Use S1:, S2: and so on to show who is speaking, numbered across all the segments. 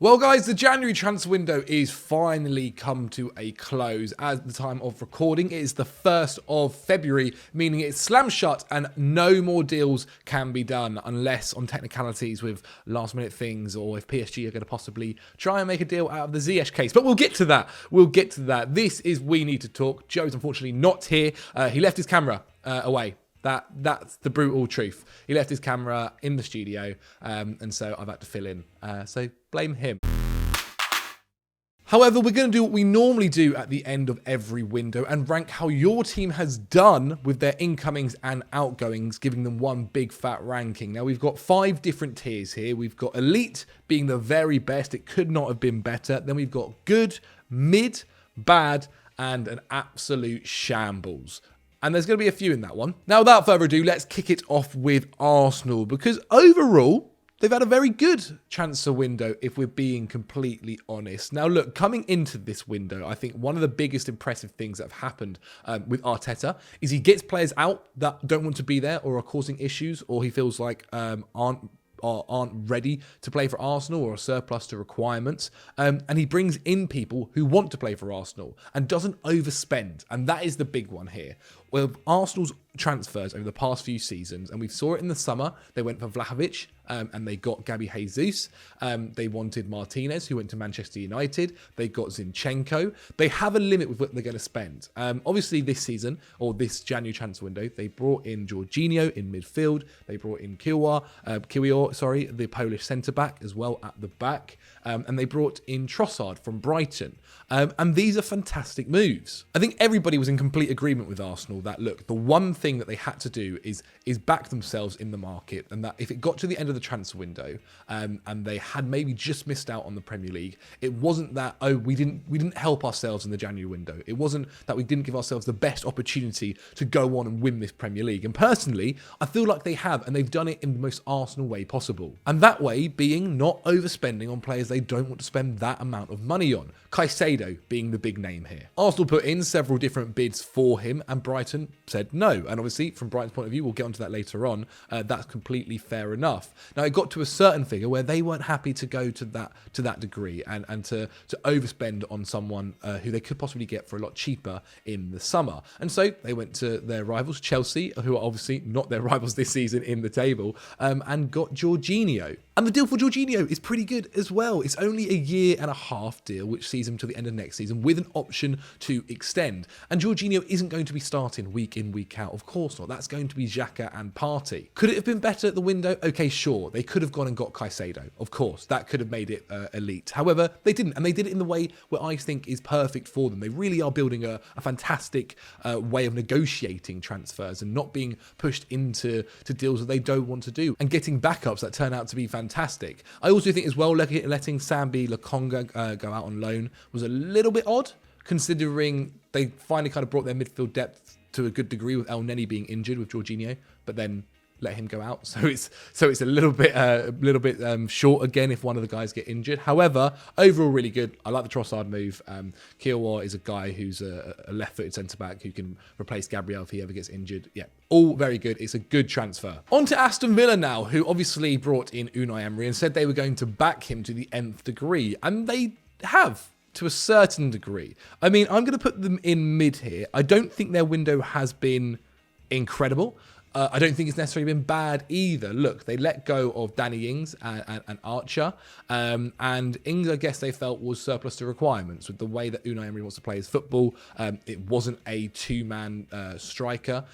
S1: Well, guys, the January transfer window is finally come to a close. At the time of recording, it is the 1st of February, meaning it's slammed shut and no more deals can be done unless on technicalities with last-minute things or if PSG are going to possibly try and make a deal out of the Ziyech case. But we'll get to that. This is We Need to Talk. Joe's unfortunately not here. He left his camera away. That's the brutal truth. He left his camera in the studio, and so I've had to fill in. So blame him. However, we're going to do what we normally do at the end of every window and rank how your team has done with their incomings and outgoings, giving them one big fat ranking. Now, we've got 5 different tiers here. We've got elite being the very best. It could not have been better. Then we've got good, mid, bad, and an absolute shambles. And there's going to be a few in that one. Now, without further ado, let's kick it off with Arsenal, because overall, they've had a very good transfer window, if we're being completely honest. Now, look, coming into this window, I think one of the biggest impressive things that have happened with Arteta is he gets players out that don't want to be there or are causing issues, or he feels like aren't ready to play for Arsenal or a surplus to requirements. And he brings in people who want to play for Arsenal and doesn't overspend. And that is the big one here. Well, Arsenal's transfers over the past few seasons, and we saw it in the summer, they went for Vlahovic and they got Gabby Jesus. They wanted Martinez, who went to Manchester United. They got Zinchenko. They have a limit with what they're going to spend. Obviously, this season, or this January transfer window, they brought in Jorginho in midfield. They brought in Kiwior, the Polish centre-back, as well at the back. And they brought in Trossard from Brighton. And these are fantastic moves. I think everybody was in complete agreement with Arsenal that, look, the one thing that they had to do is back themselves in the market, and that if it got to the end of the transfer window and they had maybe just missed out on the Premier League, it wasn't that, we didn't help ourselves in the January window. It wasn't that we didn't give ourselves the best opportunity to go on and win this Premier League. And personally, I feel like they have, and they've done it in the most Arsenal way possible. And that way being not overspending on players they don't want to spend that amount of money on. Caicedo being the big name here. Arsenal put in several different bids for him, and Brighton said no. And obviously, from Brighton's point of view, we'll get onto that later on, that's completely fair enough. Now, it got to a certain figure where they weren't happy to go to that degree and to overspend on someone who they could possibly get for a lot cheaper in the summer. And so they went to their rivals, Chelsea, who are obviously not their rivals this season in the table, and got Jorginho. And the deal for Jorginho is pretty good as well. It's only a 1.5-year deal, which sees him to the end of next season with an option to extend. And Jorginho isn't going to be starting week in, week out. Of course not. That's going to be Xhaka and Partey. Could it have been better at the window? Okay, sure. They could have gone and got Caicedo. Of course, that could have made it elite. However, they didn't. And they did it in the way where I think is perfect for them. They really are building a fantastic way of negotiating transfers and not being pushed into deals that they don't want to do and getting backups that turn out to be fantastic. I also think as well, letting Sambi Lokonga go out on loan was a little bit odd, considering they finally kind of brought their midfield depth to a good degree with El Neni being injured with Jorginho, but then let him go out. So it's a little bit short again if one of the guys get injured. However, overall really good. I like the Trossard move. Kiwior is a guy who's a left-footed centre-back who can replace Gabriel if he ever gets injured. Yeah, all very good. It's a good transfer. On to Aston Villa now, who obviously brought in Unai Emery and said they were going to back him to the nth degree. And they have, to a certain degree. I mean, I'm going to put them in mid here. I don't think their window has been incredible. I don't think it's necessarily been bad either. Look, they let go of Danny Ings and Archer. And Ings, I guess they felt was surplus to requirements with the way that Unai Emery wants to play his football. It wasn't a two-man striker,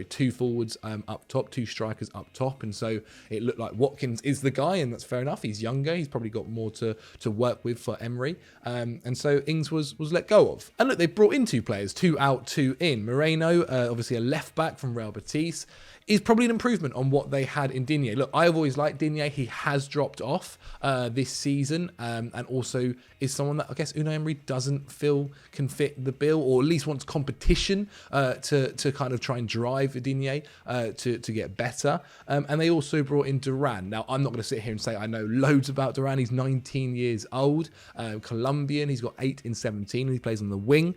S1: two forwards up top, 2 strikers up top. And so it looked like Watkins is the guy, and that's fair enough. He's younger. He's probably got more to work with for Emery. And so Ings was let go of. And look, they brought in 2 players, 2 out, 2 in. Moreno, obviously a left-back from Real Betis, is probably an improvement on what they had in Digne. Look, I've always liked Digne. He has dropped off this season, and also is someone that I guess Unai Emery doesn't feel can fit the bill, or at least wants competition to kind of try and drive Digne to get better. And they also brought in Duran. Now, I'm not going to sit here and say I know loads about Duran. He's 19 years old, Colombian. He's got 8 in 17, and he plays on the wing,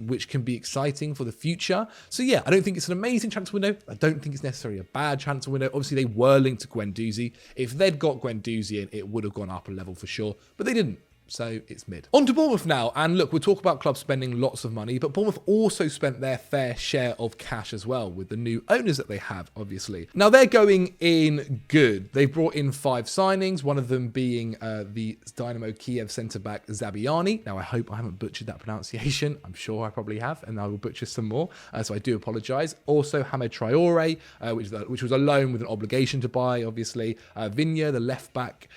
S1: which can be exciting for the future. So yeah, I don't think it's an amazing transfer window. I don't think it's necessarily a bad transfer window. Obviously, they were linked to Guendouzi. If they'd got Guendouzi in, it would have gone up a level for sure, but they didn't. So it's mid. On to Bournemouth now. And look, we'll talk about clubs spending lots of money, but Bournemouth also spent their fair share of cash as well with the new owners that they have, obviously. Now, they're going in good. They've brought in 5 signings, one of them being the Dynamo Kiev centre-back Zabiani. Now, I hope I haven't butchered that pronunciation. I'm sure I probably have, and I will butcher some more. So I do apologise. Also, Hamed Traore, which was a loan with an obligation to buy, obviously. Vinya, the left-back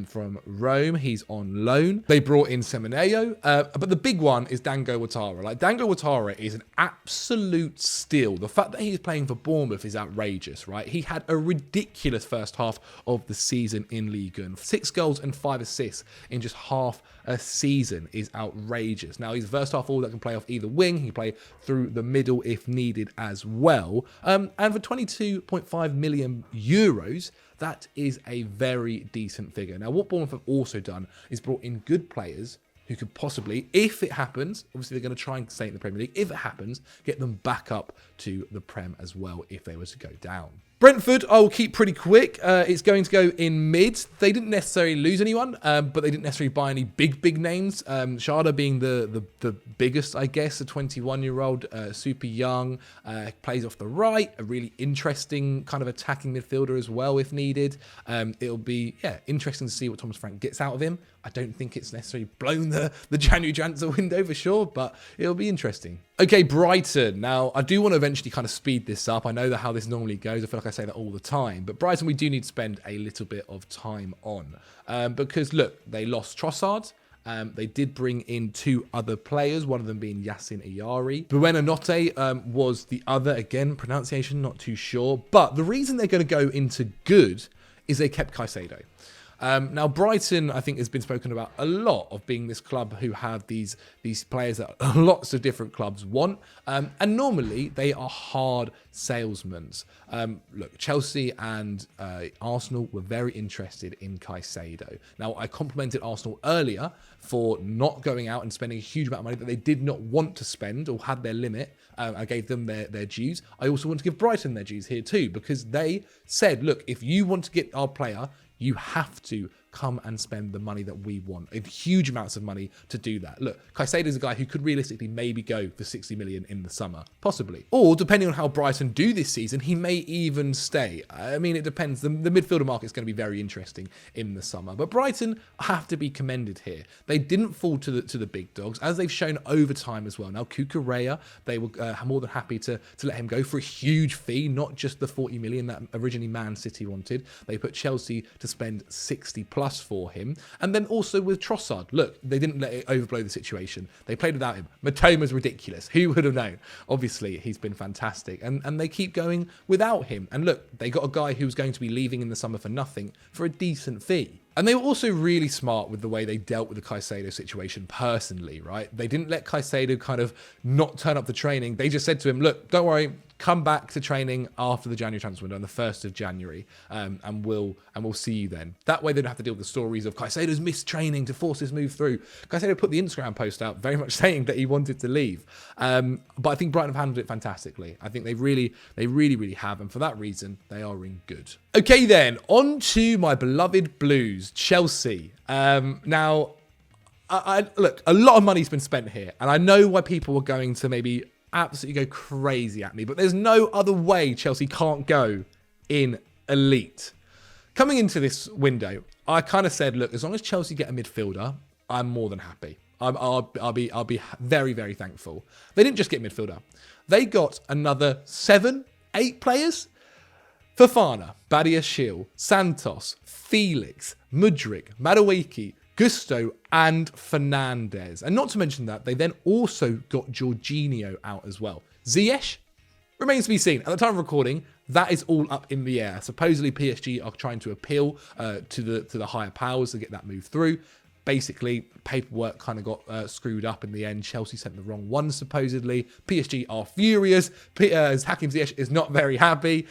S1: from Rome, he's on loan. They brought in Semenyo, but the big one is Dango Ouattara. Like, Dango Ouattara is an absolute steal. The fact that he's playing for Bournemouth is outrageous, right? He had a ridiculous first half of the season in Ligue 1. 6 goals and 5 assists in just half a season is outrageous. Now, he's a versatile forward that can play off either wing. He can play through the middle if needed as well. And for 22.5 million euros, that is a very decent figure. Now, what Bournemouth have also done is brought in good players who could possibly, if it happens, obviously they're going to try and stay in the Premier League, if it happens, get them back up to the Prem as well if they were to go down. Brentford, I'll keep pretty quick. It's going to go in mid. They didn't necessarily lose anyone, but they didn't necessarily buy any big names. Sharda being the biggest, I guess, a 21-year-old, super young, plays off the right, a really interesting kind of attacking midfielder as well if needed. It'll be, interesting to see what Thomas Frank gets out of him. I don't think it's necessarily blown the January transfer window for sure, but it'll be interesting. Okay, Brighton. Now, I do want to eventually kind of speed this up. I know that how this normally goes. I feel like I say that all the time. But Brighton, we do need to spend a little bit of time on. Because, look, they lost Trossard. They did bring in 2 other players, one of them being Yassin Ayari. Buenanotte was the other. Again, pronunciation, not too sure. But the reason they're going to go into good is they kept Caicedo. Now, Brighton, I think, has been spoken about a lot of being this club who have these players that lots of different clubs want. And normally, they are hard salesmen. Look, Chelsea and Arsenal were very interested in Caicedo. Now, I complimented Arsenal earlier for not going out and spending a huge amount of money that they did not want to spend or had their limit. I gave them their dues. I also want to give Brighton their dues here too, because they said, look, if you want to get our player, you have to come and spend the money that we want. Huge amounts of money to do that. Look, Caicedo is a guy who could realistically maybe go for 60 million in the summer. Possibly. Or, depending on how Brighton do this season, he may even stay. I mean, it depends. The midfielder market is going to be very interesting in the summer. But Brighton have to be commended here. They didn't fall to the big dogs, as they've shown over time as well. Now, Cucurella, they were more than happy to let him go for a huge fee, not just the 40 million that originally Man City wanted. They put Chelsea to spend 60 plus for him. And then also with Trossard, look, they didn't let it overblow the situation. They played without him. Matoma's ridiculous. Who would have known? Obviously, he's been fantastic. And they keep going without him. And look, they got a guy who's going to be leaving in the summer for nothing for a decent fee. And they were also really smart with the way they dealt with the Caicedo situation personally, right? They didn't let Caicedo kind of not turn up to training. They just said to him, look, don't worry, come back to training after the January transfer window on the 1st of January, and we'll see you then. That way they don't have to deal with the stories of Caicedo's missed training to force his move through. Caicedo put the Instagram post out very much saying that he wanted to leave. But I think Brighton have handled it fantastically. I think they really have, and for that reason, they are in good. Okay then, on to my beloved Blues, Chelsea. Now, look, a lot of money's been spent here, and I know why people are going to maybe absolutely go crazy at me, but there's no other way Chelsea can't go in elite. Coming into this window, I kind of said, look, as long as Chelsea get a midfielder, I'm more than happy. I'll be very thankful. They didn't just get midfielder; they got another 7, 8 players. Fofana, Badiashile, Santos, Felix, Mudryk, Madueke, Gusto and Fernandez. And not to mention that, they then also got Jorginho out as well. Ziyech remains to be seen. At the time of recording, that is all up in the air. Supposedly PSG are trying to appeal to the higher powers to get that move through. Basically, paperwork kind of got screwed up in the end. Chelsea sent the wrong one, supposedly. PSG are furious. Hakim Ziyech is not very happy.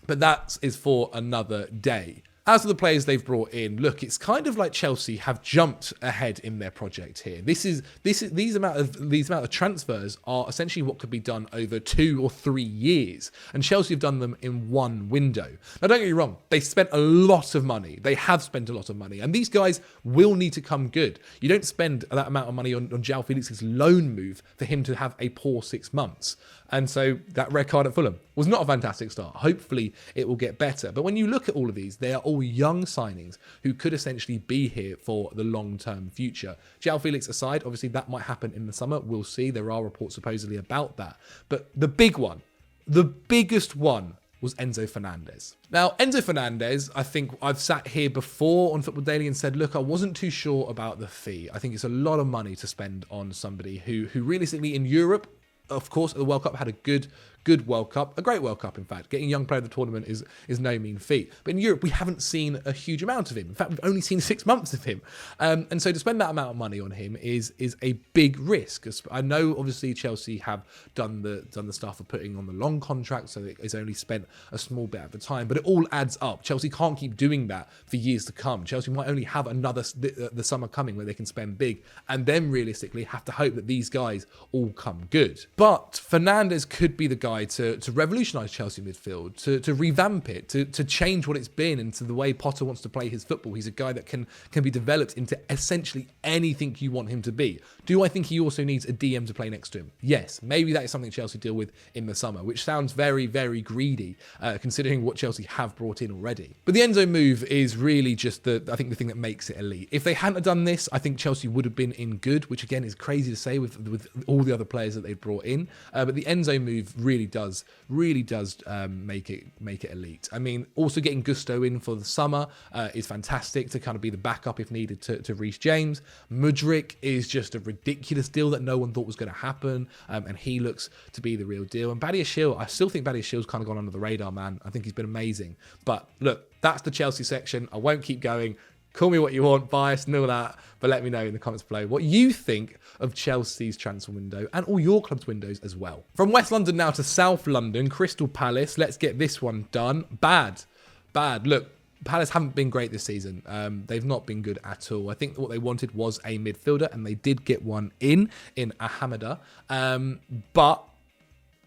S1: But that is for another day. As for the players they've brought in, look, it's kind of like Chelsea have jumped ahead in their project here. These amount of transfers are essentially what could be done over 2 or 3 years, and Chelsea have done them in one window. Now, don't get me wrong, they spent a lot of money. They have spent a lot of money, and these guys will need to come good. You don't spend that amount of money on João Felix's loan move for him to have a poor 6 months. And so that red card at Fulham was not a fantastic start. Hopefully it will get better. But when you look at all of these, they are all young signings who could essentially be here for the long-term future. João Felix aside, obviously that might happen in the summer. We'll see. There are reports supposedly about that. But the big one, the biggest one, was Enzo Fernandez. Now, Enzo Fernandez, I think I've sat here before on Football Daily and said, look, I wasn't too sure about the fee. I think it's a lot of money to spend on somebody who realistically in Europe, of course, at the World Cup had a good World Cup, a great World Cup, in fact. Getting young player of the tournament is no mean feat. But in Europe, we haven't seen a huge amount of him. In fact, we've only seen 6 months of him. And so to spend that amount of money on him is a big risk. I know, obviously, Chelsea have done the stuff of putting on the long contract, so it's only spent a small bit at the time. But it all adds up. Chelsea can't keep doing that for years to come. Chelsea might only have another the summer coming where they can spend big, and then realistically have to hope that these guys all come good. But Fernandez could be the guy to revolutionise Chelsea midfield, to revamp it, to change what it's been into the way Potter wants to play his football. He's a guy that can be developed into essentially anything you want him to be. Do I think he also needs a DM to play next to him? Yes. Maybe that is something Chelsea deal with in the summer, which sounds very, very greedy, considering what Chelsea have brought in already. But the Enzo move is really just the thing that makes it elite. If they hadn't done this, I think Chelsea would have been in good, which again is crazy to say with all the other players that they've brought in. But the Enzo move really does make it elite. I mean, also getting Gusto in for the summer is fantastic to kind of be the backup if needed to Reece James. Mudryk is just a ridiculous deal that no one thought was going to happen, and he looks to be the real deal. And Badiashile, I still think Badiashile's kind of gone under the radar, man. I think he's been amazing. But look, that's the Chelsea section. I won't keep going. Call me what you want, biased and all that, but let me know in the comments below what you think of Chelsea's transfer window and all your club's windows as well. From West London now to South London, Crystal Palace. Let's get this one done. Bad. Look, Palace haven't been great this season. They've not been good at all. I think what they wanted was a midfielder, and they did get one in Ahamada. But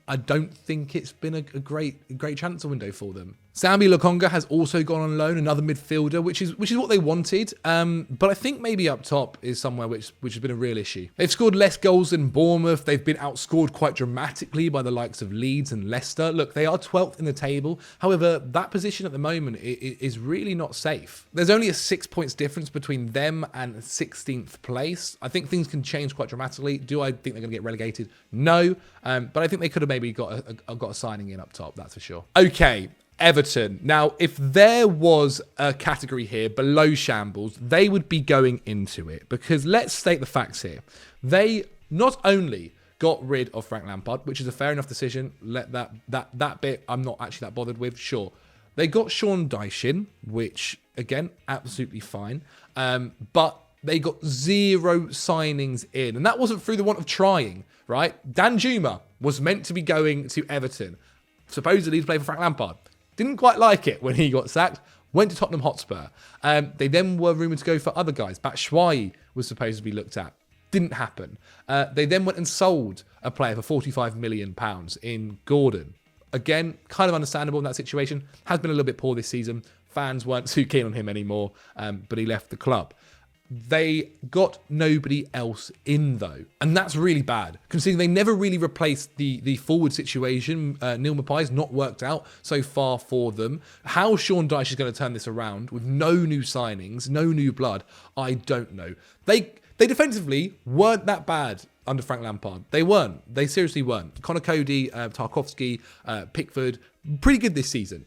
S1: I don't think it's been a great transfer window for them. Sambi Lokonga has also gone on loan, another midfielder, which is what they wanted. But I think maybe up top is somewhere which has been a real issue. They've scored less goals than Bournemouth. They've been outscored quite dramatically by the likes of Leeds and Leicester. Look, they are 12th in the table. However, that position at the moment is really not safe. There's only a 6 points difference between them and 16th place. I think things can change quite dramatically. Do I think they're going to get relegated? No. But I think they could have maybe got a signing in up top, that's for sure. Okay. Everton. Now, if there was a category here below shambles, they would be going into it, because let's state the facts here. They not only got rid of Frank Lampard, which is a fair enough decision. Let that bit I'm not actually that bothered with. Sure. They got Sean Dyche in, which again, absolutely fine. But they got 0 signings in, and that wasn't through the want of trying, right? Dan Juma was meant to be going to Everton, supposedly to play for Frank Lampard. Didn't quite like it when he got sacked. Went to Tottenham Hotspur. They then were rumoured to go for other guys. Batshuayi was supposed to be looked at. Didn't happen. They then went and sold a player for £45 million in Gordon. Again, kind of understandable in that situation. Has been a little bit poor this season. Fans weren't too keen on him anymore, but he left the club. They got nobody else in, though. And that's really bad, considering they never really replaced the forward situation. Neil Maupai's not worked out so far for them. How Sean Dyche is going to turn this around with no new signings, no new blood, I don't know. They defensively weren't that bad under Frank Lampard. They weren't. They seriously weren't. Connor Cody, Tarkowski, Pickford, pretty good this season.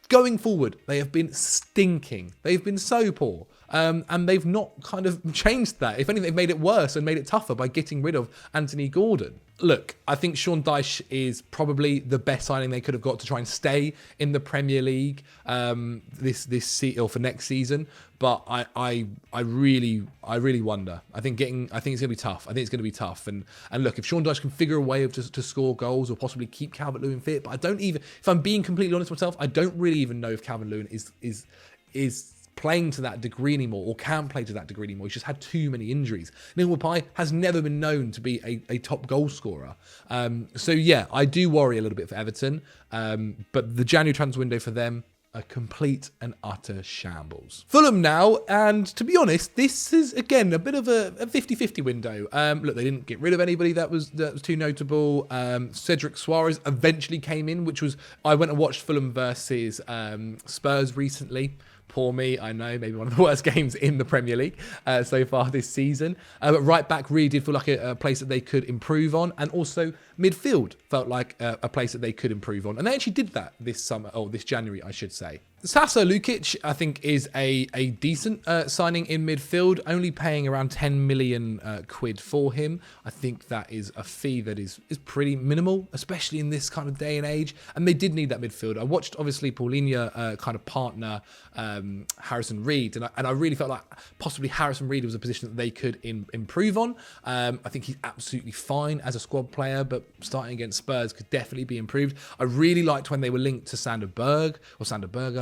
S1: Going forward, they have been stinking. They've been so poor. And they've not kind of changed that. If anything, they've made it worse and made it tougher by getting rid of Anthony Gordon. Look, I think Sean Dyche is probably the best signing they could have got to try and stay in the Premier League or for next season. But I really wonder. I think it's going to be tough. I think it's going to be tough. And look, if Sean Dyche can figure a way to score goals or possibly keep Calvert-Lewin fit, but if I'm being completely honest with myself, I don't really even know if Calvert-Lewin is is playing to that degree anymore, or can play to that degree anymore. He's just had too many injuries. Neil Maupay has never been known to be a top goal scorer. So yeah, I do worry a little bit for Everton, but the January transfer window for them, a complete and utter shambles. Fulham now, and to be honest, this is again a bit of a 50-50 window. Look, they didn't get rid of anybody that was too notable. Cedric Suarez eventually came in, I went and watched Fulham versus Spurs recently. Poor me, I know, maybe one of the worst games in the Premier League so far this season. But right back really did feel like a place that they could improve on, and also midfield felt like a place that they could improve on. And they actually did that this January, I should say. Sasa Lukic, I think, is a decent signing in midfield, only paying around 10 million quid for him. I think that is a fee that is pretty minimal, especially in this kind of day and age. And they did need that midfield. I watched, obviously, Paulinho kind of partner Harrison Reed, and I really felt like possibly Harrison Reed was a position that they could improve on. I think he's absolutely fine as a squad player, but starting against Spurs could definitely be improved. I really liked when they were linked to Sander Berger.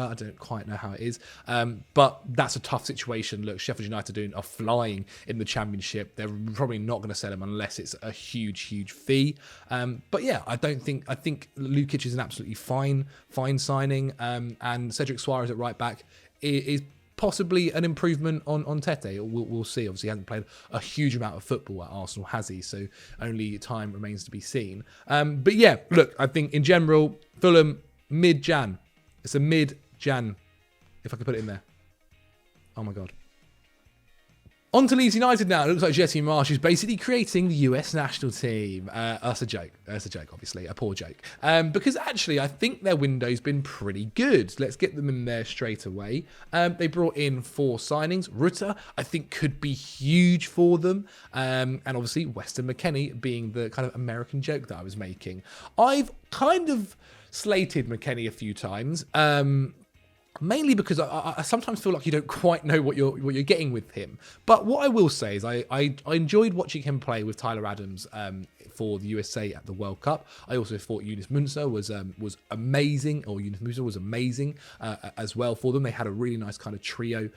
S1: I don't quite know how it is. But that's a tough situation. Look, Sheffield United are flying in the Championship. They're probably not going to sell him unless it's a huge fee. But yeah, I think Lukic is an absolutely fine signing. And Cedric Suarez at right back is possibly an improvement on Tete. We'll see. Obviously, he hasn't played a huge amount of football at Arsenal, has he? So only time remains to be seen. But yeah, look, I think in general, Fulham, mid-Jan. It's a mid-Jan, if I could put it in there. Oh my God. On to Leeds United now. It looks like Jesse Marsch is basically creating the US national team. That's a joke. That's a joke, obviously. A poor joke. Because actually, I think their window's been pretty good. Let's get them in there straight away. They brought in 4 signings. Rutter, I think, could be huge for them. And obviously, Weston McKennie being the kind of American joke that I was making. I've kind of slated McKennie a few times. Mainly because I sometimes feel like you don't quite know what you're getting with him. But what I will say is I enjoyed watching him play with Tyler Adams for the USA at the World Cup. I also thought Yunus Musa was amazing, as well for them. They had a really nice kind of trio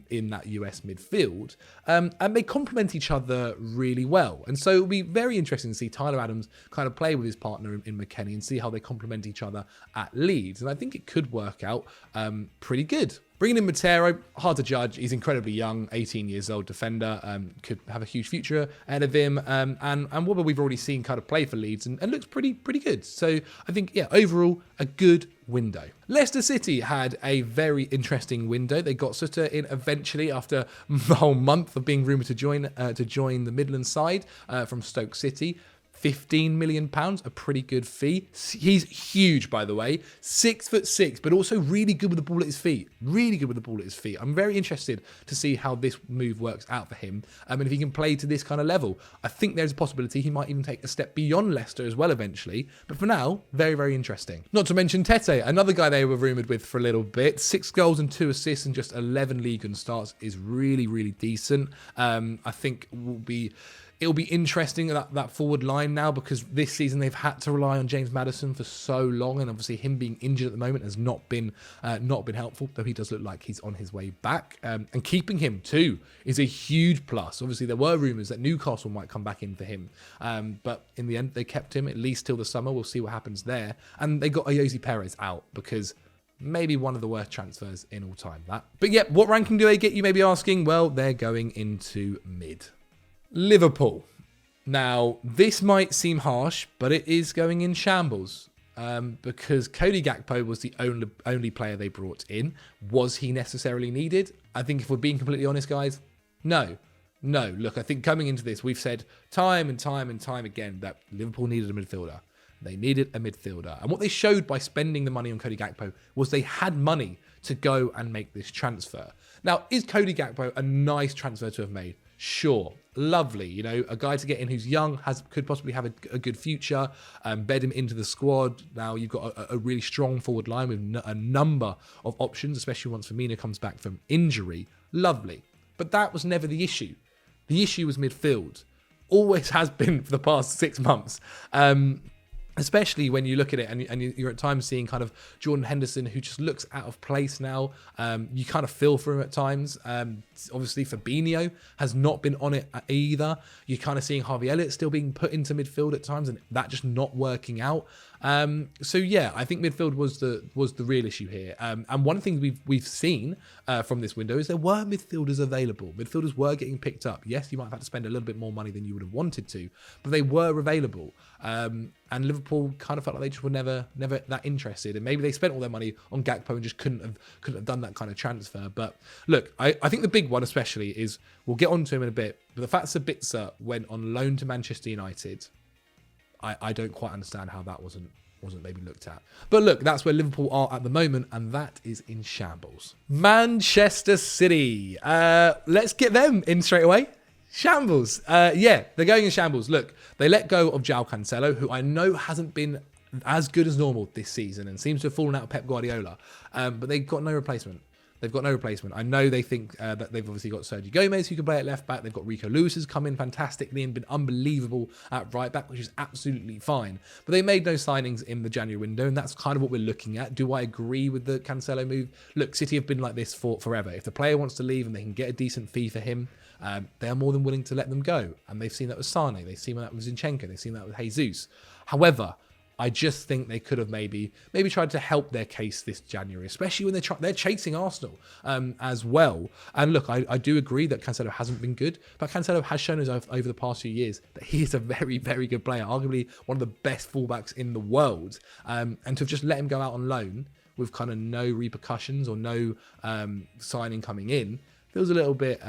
S1: in that US midfield, and they complement each other really well. And so it'll be very interesting to see Tyler Adams kind of play with his partner in McKennie and see how they complement each other at Leeds. And I think it could work out pretty good. Bringing in Matero, hard to judge. He's incredibly young, 18 years old defender, could have a huge future ahead of him. And Wobber we've already seen kind of play for Leeds and looks pretty good. So I think, yeah, overall, a good window. Leicester City had a very interesting window. They got Sutter in eventually after the whole month of being rumoured to join the Midland side from Stoke City. £15 million, a pretty good fee. He's huge, by the way. 6'6", but also really good with the ball at his feet. I'm very interested to see how this move works out for him. And if he can play to this kind of level, I think there's a possibility he might even take a step beyond Leicester as well eventually. But for now, very, very interesting. Not to mention Tete, another guy they were rumoured with for a little bit. 6 goals and 2 assists and just 11 league and starts is really, really decent. I think it'll be interesting that forward line now, because this season they've had to rely on James Maddison for so long, and obviously him being injured at the moment has not been helpful, though he does look like he's on his way back. And keeping him too is a huge plus. Obviously there were rumours that Newcastle might come back in for him, but in the end they kept him at least till the summer. We'll see what happens there. And they got Ayoze Perez out because maybe one of the worst transfers in all time, that. But yeah, what ranking do they get, you may be asking? Well, they're going into mid. Liverpool. Now, this might seem harsh, but it is going in shambles because Cody Gakpo was the only player they brought in. Was he necessarily needed? I think if we're being completely honest, guys, no. Look, I think coming into this, we've said time and time again that Liverpool needed a midfielder. They needed a midfielder. And what they showed by spending the money on Cody Gakpo was they had money to go and make this transfer. Now, is Cody Gakpo a nice transfer to have made? Sure. Lovely. A guy to get in who's young, could possibly have a good future, bed him into the squad. Now you've got a really strong forward line with a number of options, especially once Firmino comes back from injury. Lovely. But that was never the issue. The issue was midfield. Always has been for the past 6 months. Especially when you look at it and you're at times seeing kind of Jordan Henderson, who just looks out of place now. You kind of feel for him at times. Obviously, Fabinho has not been on it either. You're kind of seeing Harvey Elliott still being put into midfield at times, and that just not working out. So yeah, I think midfield was the real issue here. And one thing we've seen from this window is there were midfielders available. Midfielders were getting picked up. Yes, you might have had to spend a little bit more money than you would have wanted to, but they were available. And Liverpool kind of felt like they just were never that interested, and maybe they spent all their money on Gakpo and just couldn't have done that kind of transfer. But look, I think the big one especially is, we'll get onto him in a bit, but the fact Sabitzer went on loan to Manchester United, I don't quite understand how that wasn't maybe looked at. But look, that's where Liverpool are at the moment, and that is in shambles. Manchester City, let's get them in straight away. Shambles. Yeah, they're going in shambles. Look, they let go of João Cancelo, who I know hasn't been as good as normal this season and seems to have fallen out of Pep Guardiola. But they've got no replacement. I know they think that they've obviously got Sergio Gomez, who can play at left back. They've got Rico Lewis, who's come in fantastically and been unbelievable at right back, which is absolutely fine. But they made no signings in the January window, and that's kind of what we're looking at. Do I agree with the Cancelo move? Look, City have been like this for forever. If the player wants to leave and they can get a decent fee for him, they are more than willing to let them go. And they've seen that with Sane. They've seen that with Zinchenko. They've seen that with Jesus. However, I just think they could have maybe tried to help their case this January, especially when they're chasing Arsenal as well. And look, I do agree that Cancelo hasn't been good, but Cancelo has shown us over the past few years that he is a very, very good player, arguably one of the best fullbacks in the world. And to have just let him go out on loan with kind of no repercussions or no signing coming in feels a little bit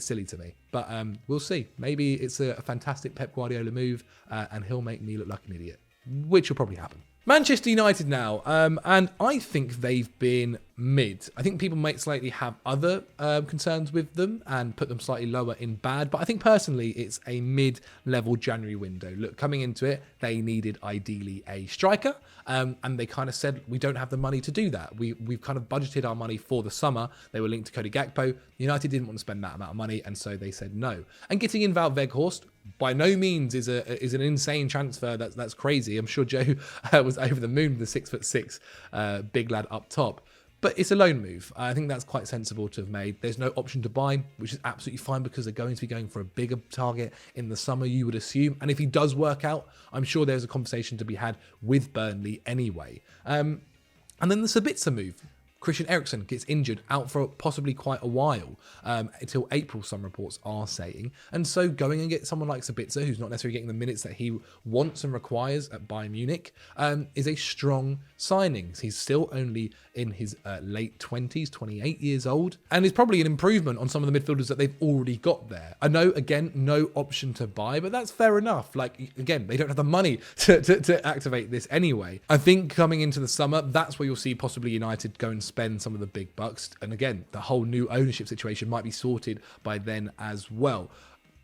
S1: silly to me. But we'll see. Maybe it's a fantastic Pep Guardiola move, and he'll make me look like an idiot, which will probably happen. Manchester United now, and I think they've been mid. I think people might slightly have other concerns with them and put them slightly lower in bad, but I think personally it's a mid-level January window. Look, coming into it, they needed ideally a striker, and they kind of said, we don't have the money to do that. We've kind of budgeted our money for the summer. They were linked to Cody Gakpo. United didn't want to spend that amount of money, and so they said no. And getting in Wout Weghorst by no means is an insane transfer. That's crazy. I'm sure Joe was over the moon with the 6'6" big lad up top. But it's a loan move. I think that's quite sensible to have made. There's no option to buy, which is absolutely fine because they're going to be going for a bigger target in the summer, you would assume. And if he does work out, I'm sure there's a conversation to be had with Burnley anyway. And then the Sabitzer move. Christian Eriksen gets injured, out for possibly quite a while, until April, some reports are saying. And so going and get someone like Sabitzer, who's not necessarily getting the minutes that he wants and requires at Bayern Munich, is a strong signing. He's still only in his late 20s, 28 years old, and is probably an improvement on some of the midfielders that they've already got there. I know, again, no option to buy, but that's fair enough. Like, again, they don't have the money to activate this anyway. I think coming into the summer, that's where you'll see possibly United go and spend some of the big bucks. And again, the whole new ownership situation might be sorted by then as well.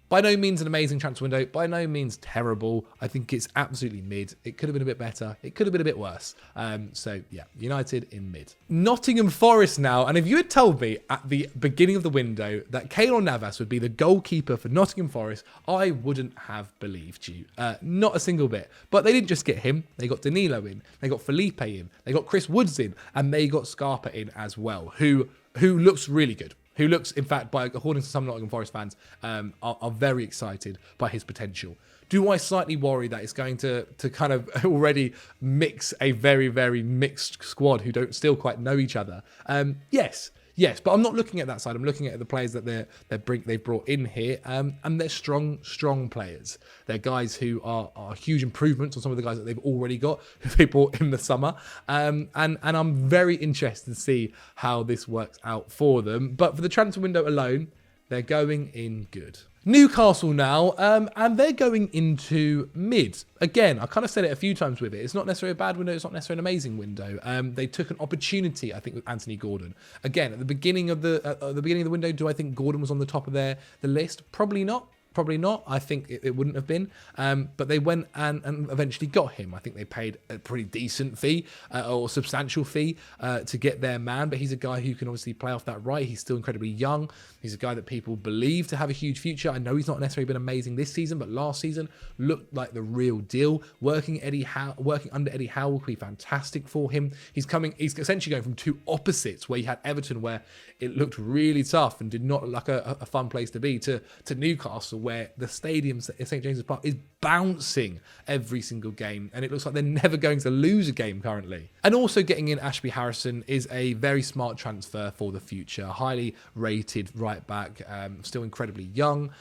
S1: By no means an amazing transfer window, by no means terrible. I think it's absolutely mid. It could have been a bit better. It could have been a bit worse. So yeah, United in mid. Nottingham Forest now. And if you had told me at the beginning of the window that Keylor Navas would be the goalkeeper for Nottingham Forest, I wouldn't have believed you. Not a single bit. But they didn't just get him. They got Danilo in. They got Felipe in. They got Chris Woods in. And they got Scarpa in as well, who looks really good. Who looks, in fact, according to some Nottingham Forest fans, are very excited by his potential. Do I slightly worry that it's going to kind of already mix a very, very mixed squad who don't still quite know each other? Yes, but I'm not looking at that side. I'm looking at the players that they've brought in here, and they're strong players. They're guys who are huge improvements on some of the guys that they've already got, who they brought in the summer, and I'm very interested to see how this works out for them. But for the transfer window alone, they're going in good. Newcastle now, and they're going into mid. Again, I kind of said it a few times with it. It's not necessarily a bad window. It's not necessarily an amazing window. They took an opportunity, I think, with Anthony Gordon. Again, at the beginning of the window, do I think Gordon was on the top of the list? Probably not. Probably not. I think it wouldn't have been. But they went and eventually got him. I think they paid a pretty decent fee or substantial fee to get their man. But he's a guy who can obviously play off that right. He's still incredibly young. He's a guy that people believe to have a huge future. I know he's not necessarily been amazing this season, but last season looked like the real deal. Working under Eddie Howe will be fantastic for him. He's essentially going from two opposites, where you had Everton, where it looked really tough and did not look like a fun place to be, to Newcastle, where the stadium at St James's Park is bouncing every single game, and it looks like they're never going to lose a game currently. And also getting in Ashby Harrison is a very smart transfer for the future. Highly rated right back, still incredibly young.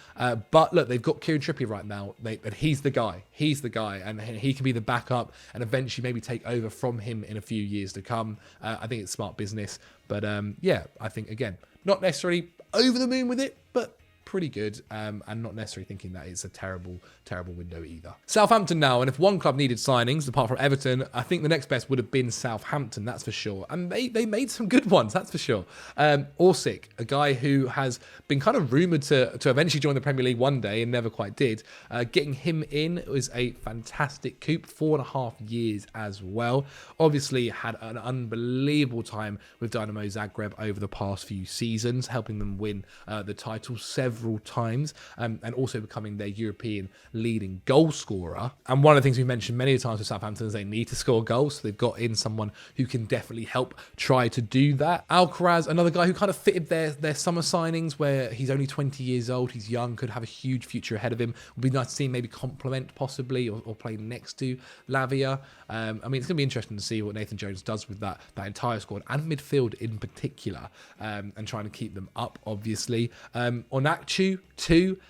S1: But look, they've got Kieran Trippier right now, but he's the guy. He's the guy, and he can be the backup and eventually maybe take over from him in a few years to come. I think it's smart business. But yeah, I think, again, not necessarily over the moon with it, but pretty good, and not necessarily thinking that it's a terrible window either. Southampton now, and if one club needed signings apart from Everton, I think the next best would have been Southampton, that's for sure. And they made some good ones, that's for sure. Orsic, a guy who has been kind of rumoured to eventually join the Premier League one day and never quite did. Getting him in was a fantastic coup, 4.5 years as well. Obviously had an unbelievable time with Dynamo Zagreb over the past few seasons, helping them win the title several times, and also becoming their European leading goal scorer. And one of the things we mentioned many times with Southampton is they need to score goals, so they've got in someone who can definitely help try to do that. Alcaraz, another guy who kind of fitted their summer signings, where he's only 20 years old, he's young, could have a huge future ahead of him. Would be nice to see him maybe complement possibly, or play next to Lavia. I mean, it's going to be interesting to see what Nathan Jones does with that entire squad, and midfield in particular, and trying to keep them up, obviously. Onakchu,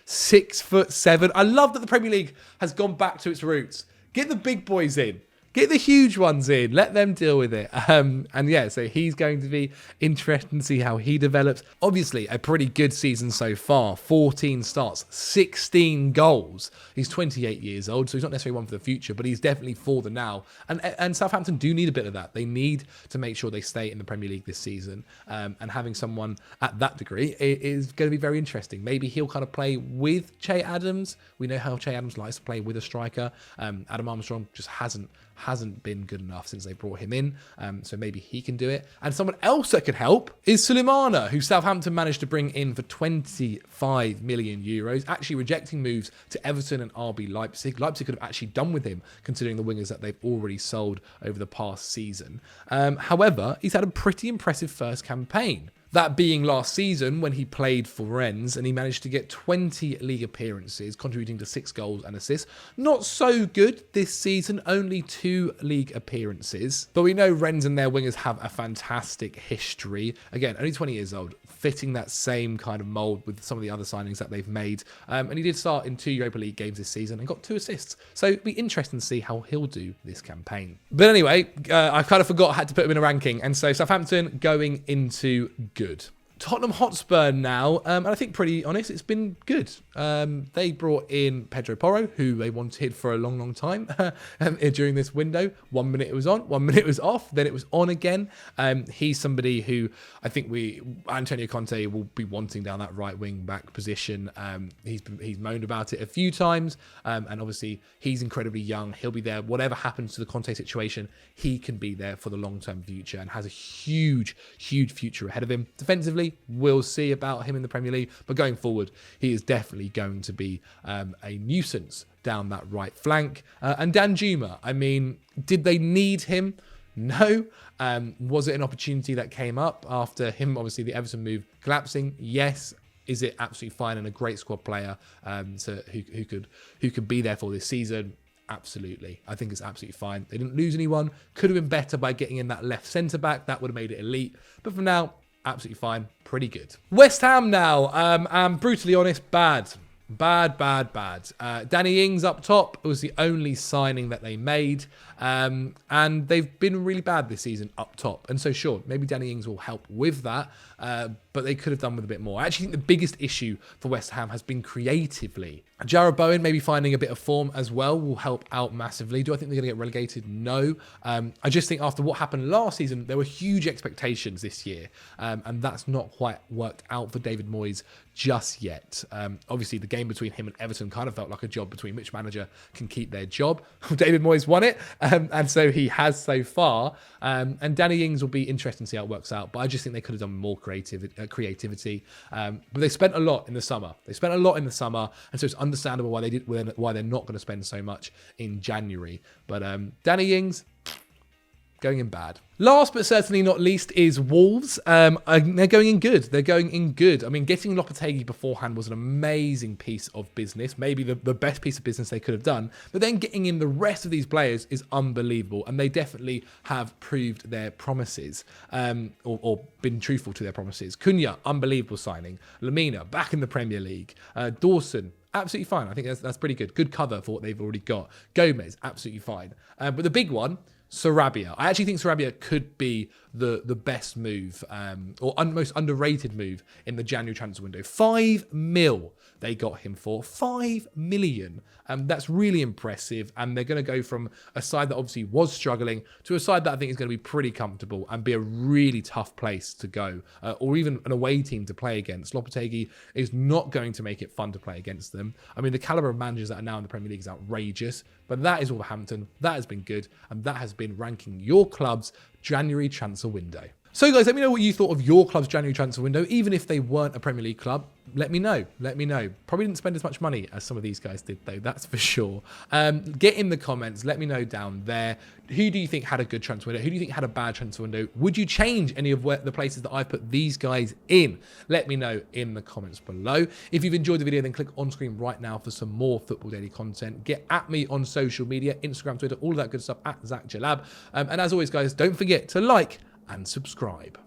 S1: 6'7". I love that the Premier League has gone back to its roots. Get the big boys in. Get the huge ones in. Let them deal with it. And yeah, so he's going to be interesting to see how he develops. Obviously, a pretty good season so far. 14 starts, 16 goals. He's 28 years old, so he's not necessarily one for the future, but he's definitely for the now. And Southampton do need a bit of that. They need to make sure they stay in the Premier League this season. And having someone at that degree is going to be very interesting. Maybe he'll kind of play with Che Adams. We know how Che Adams likes to play with a striker. Adam Armstrong just hasn't been good enough since they brought him in, so maybe he can do it. And someone else that could help is Sulemana, who Southampton managed to bring in for 25 million euros, actually rejecting moves to Everton and RB Leipzig. Leipzig could have actually done with him, considering the wingers that they've already sold over the past season. However, he's had a pretty impressive first campaign. That being last season when he played for Rennes, and he managed to get 20 league appearances, contributing to 6 goals and assists. Not so good this season, only 2 league appearances. But we know Rennes and their wingers have a fantastic history. Again, only 20 years old, fitting that same kind of mould with some of the other signings that they've made. And he did start in 2 Europa League games this season and got 2 assists. So it'll be interesting to see how he'll do this campaign. But anyway, I kind of forgot I had to put him in a ranking. And so Southampton going into good. Tottenham Hotspur now, and I think pretty honest, it's been good. They brought in Pedro Porro, who they wanted for a long, long time during this window. 1 minute it was on, 1 minute it was off, then it was on again. He's somebody who I think Antonio Conte will be wanting down that right wing back position. He's moaned about it a few times, and obviously he's incredibly young. He'll be there. Whatever happens to the Conte situation, he can be there for the long-term future and has a huge, huge future ahead of him. Defensively, we'll see about him in the Premier League, but going forward, he is definitely going to be a nuisance down that right flank. And Danjuma, I mean, did they need him? No. Was it an opportunity that came up after him, obviously, the Everton move collapsing? Yes. Is it absolutely fine and a great squad player who could be there for this season? Absolutely. I think it's absolutely fine. They didn't lose anyone. Could have been better by getting in that left centre-back. That would have made it elite. But for now, absolutely fine. Pretty good. West Ham now. I'm brutally honest, bad. Bad. Danny Ings up top was the only signing that they made. And they've been really bad this season up top. And so sure, maybe Danny Ings will help with that. but they could have done with a bit more. I actually think the biggest issue for West Ham has been creatively. Jarrod Bowen maybe finding a bit of form as well will help out massively. Do I think they're going to get relegated? No. I just think after what happened last season, there were huge expectations this year, and that's not quite worked out for David Moyes just yet. Obviously, the game between him and Everton kind of felt like a job between which manager can keep their job. David Moyes won it, and so he has so far. And Danny Ings will be interesting to see how it works out, but I just think they could have done more creativity. But they spent a lot in the summer. And so it's understandable why they're not going to spend so much in January. But Danny Ings, going in bad. Last but certainly not least is Wolves. They're going in good. I mean, getting Lopetegui beforehand was an amazing piece of business, maybe the best piece of business they could have done. But then getting in the rest of these players is unbelievable, and they definitely have proved their promises, or been truthful to their promises. Cunha, unbelievable signing. Lamina, back in the Premier League. Dawson, absolutely fine. I think that's pretty good. Good cover for what they've already got. Gomez, absolutely fine. But the big one, Sarabia. I actually think Sarabia could be the best move, or most underrated move in the January transfer window. 5 mil they got him for. 5 million. That's really impressive. And they're going to go from a side that obviously was struggling to a side that I think is going to be pretty comfortable and be a really tough place to go, or even an away team to play against. Lopetegui is not going to make it fun to play against them. I mean, the caliber of managers that are now in the Premier League is outrageous, but that is Wolverhampton. That has been good, and that has been ranking your club's January transfer window. So guys, let me know what you thought of your club's January transfer window. Even if they weren't a Premier League club, let me know. Probably didn't spend as much money as some of these guys did, though, that's for sure. Get in the comments. Let me know down there. Who do you think had a good transfer window? Who do you think had a bad transfer window? Would you change any of the places that I put these guys in? Let me know in the comments below. If you've enjoyed the video, then click on screen right now for some more Football Daily content. Get at me on social media, Instagram, Twitter, all of that good stuff, at Zach Jalab. And as always, guys, don't forget to like and subscribe.